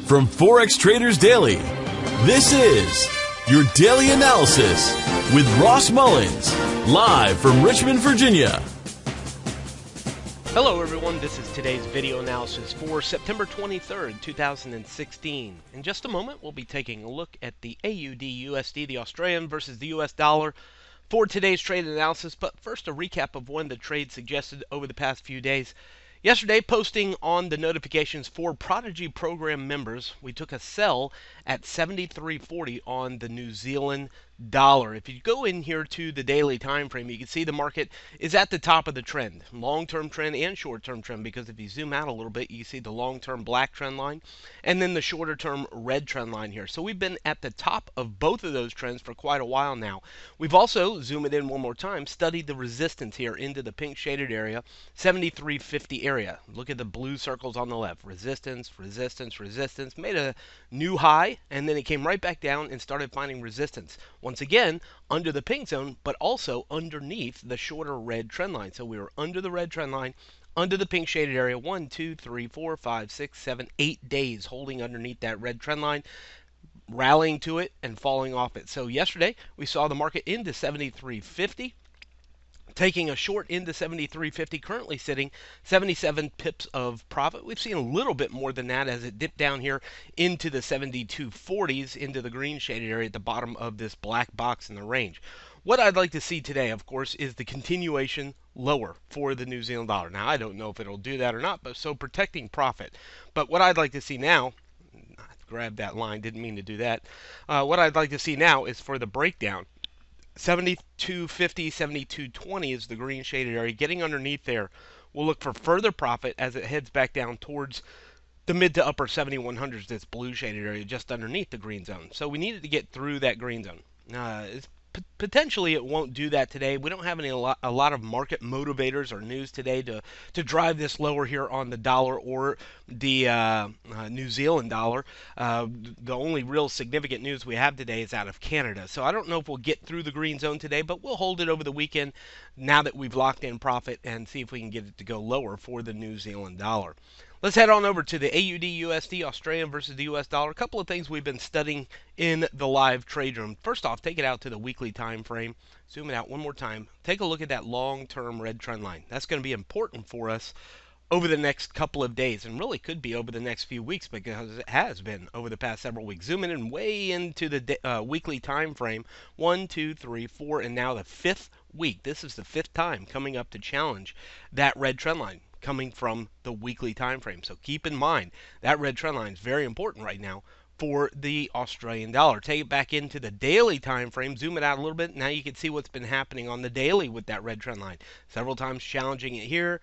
From Forex Traders Daily, this is your daily analysis with Ross Mullins, live from Richmond, Virginia. Hello everyone, this is today's video analysis for September 23rd, 2016. In just a moment, we'll be taking a look at the AUDUSD, the Australian versus the US dollar, for today's trade analysis. But first, a recap of one of the trades suggested over the past few days. Yesterday, posting on the notifications for Prodigy program members, we took a sell at 73.40 on the New Zealand dollar. If you go in here to the daily time frame, you can see the market is at the top of the trend, long-term trend and short-term trend, because if you zoom out a little bit, you see the long-term black trend line and then the shorter-term red trend line here. So we've been at the top of both of those trends for quite a while now. We've also, zoom it in one more time, studied the resistance here into the pink shaded area, 73.50 area. Look at the blue circles on the left. Resistance, resistance, resistance. Made a new high, and then it came right back down and started finding resistance. Once again, under the pink zone, but also underneath the shorter red trend line. So we were under the red trend line, under the pink shaded area, 1, 2, 3, 4, 5, 6, 7, 8 days holding underneath that red trend line, rallying to it and falling off it. So yesterday, we saw the market into 73.50. Taking a short into 73.50, currently sitting 77 pips of profit. We've seen a little bit more than that as it dipped down here into the 72.40s, into the green shaded area at the bottom of this black box in the range. What I'd like to see today, of course, is the continuation lower for the New Zealand dollar. Now, I don't know if it'll do that or not, but so protecting profit. But what I'd like to see now, grab that line, didn't mean to do that. What I'd like to see now is for the breakdown. 72.50, 72.20 is the green shaded area. Getting underneath there, we'll look for further profit as it heads back down towards the mid to upper 7100s, this blue shaded area just underneath the green zone. So we needed to get through that green zone. Potentially it won't do that today. We don't have a lot of market motivators or news today to drive this lower here on the dollar or the New Zealand dollar. The only real significant news we have today is out of Canada. So I don't know if we'll get through the green zone today, but we'll hold it over the weekend now that we've locked in profit and see if we can get it to go lower for the New Zealand dollar. Let's head on over to the AUDUSD, Australian versus the US dollar. A couple of things we've been studying in the live trade room. First off, take it out to the weekly time frame. Zoom it out one more time. Take a look at that long-term red trend line. That's going to be important for us over the next couple of days, and really could be over the next few weeks, because it has been over the past several weeks. Zooming in way into the weekly time frame, 1, 2, 3, 4, and now the fifth week. This is the fifth time coming up to challenge that red trend line, coming from the weekly time frame. So keep in mind that red trend line is very important right now for the Australian dollar. Take it back into the daily time frame, zoom it out a little bit. Now you can see what's been happening on the daily with that red trend line. Several times challenging it here,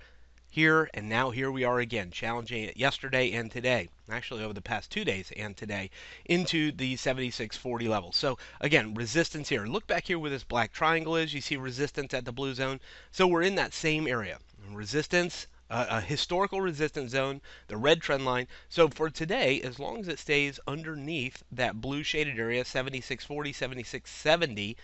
and now here we are again, challenging it yesterday and today. Actually over the past 2 days and today into the 76.40 level. So again, resistance here. Look back here where this black triangle is. You see resistance at the blue zone. So we're in that same area. Resistance, a historical resistance zone, the red trend line. So for today, as long as it stays underneath that blue shaded area, 76.40, 76.70,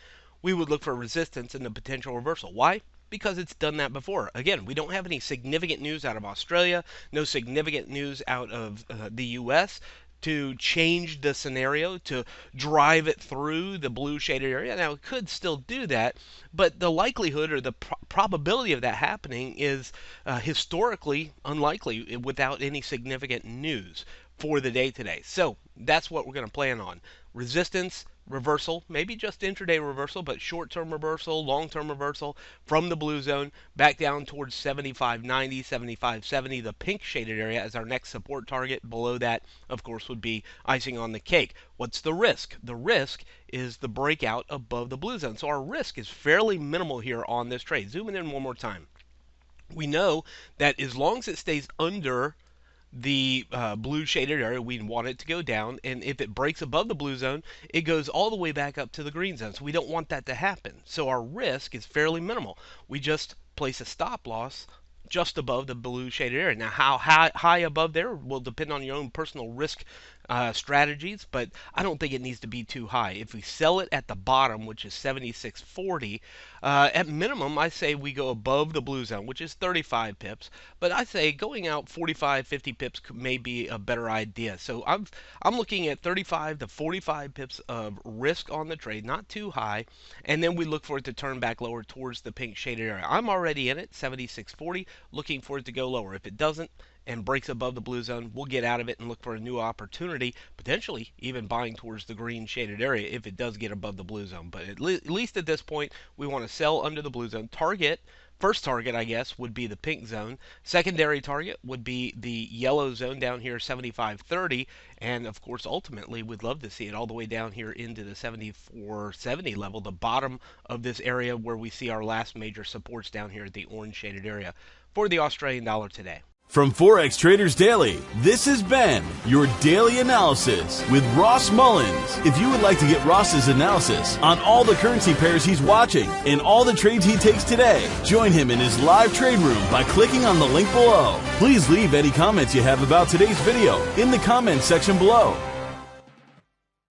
we would look for resistance and the potential reversal. Why? Because it's done that before. Again, we don't have any significant news out of Australia, no significant news out of the US to change the scenario, to drive it through the blue shaded area. Now, it could still do that, but the likelihood or the probability of that happening is historically unlikely without any significant news for the day today. So that's what we're going to plan on. Resistance, reversal, maybe just intraday reversal, but short-term reversal, long-term reversal from the blue zone back down towards 75.90, 75.70, the pink shaded area as our next support target. Below that, of course, would be icing on the cake. What's the risk? The risk is the breakout above the blue zone. So our risk is fairly minimal here on this trade. Zooming in one more time. We know that as long as it stays under the blue shaded area, we want it to go down, and if it breaks above the blue zone, it goes all the way back up to the green zone. So we don't want that to happen. So our risk is fairly minimal. We just place a stop loss just above the blue shaded area. Now, how high above there will depend on your own personal risk strategies, but I don't think it needs to be too high. If we sell it at the bottom, which is 76.40, at minimum, I say we go above the blue zone, which is 35 pips. But I say going out 45, 50 pips may be a better idea. So I'm looking at 35 to 45 pips of risk on the trade, not too high, and then we look for it to turn back lower towards the pink shaded area. I'm already in it, 76.40, looking for it to go lower. If it doesn't and breaks above the blue zone, we'll get out of it and look for a new opportunity, potentially even buying towards the green shaded area if it does get above the blue zone. But at least at this point, we want to sell under the blue zone. First target, I guess, would be the pink zone. Secondary target would be the yellow zone down here, 75.30. And, of course, ultimately, we'd love to see it all the way down here into the 74.70 level, the bottom of this area where we see our last major supports down here at the orange shaded area for the Australian dollar today. From Forex Traders Daily, this has been your daily analysis with Ross Mullins. If you would like to get Ross's analysis on all the currency pairs he's watching and all the trades he takes today, join him in his live trade room by clicking on the link below. Please leave any comments you have about today's video in the comments section below.